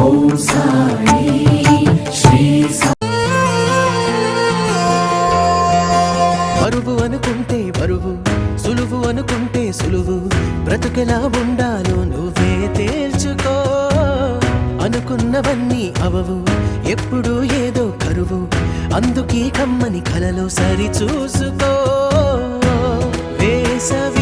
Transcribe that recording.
ఓం సాయి శ్రీ బరువు అనుకుంటే బరువు, సులువు అనుకుంటే సులువు, బ్రతుకెలా ఉండాలో నువ్వే తేల్చుకో. అనుకున్నవన్నీ అవవు, ఎప్పుడు ఏదో కరువు, అందుకీ కమ్మని కలలో సరి చూసుకో. వేసవి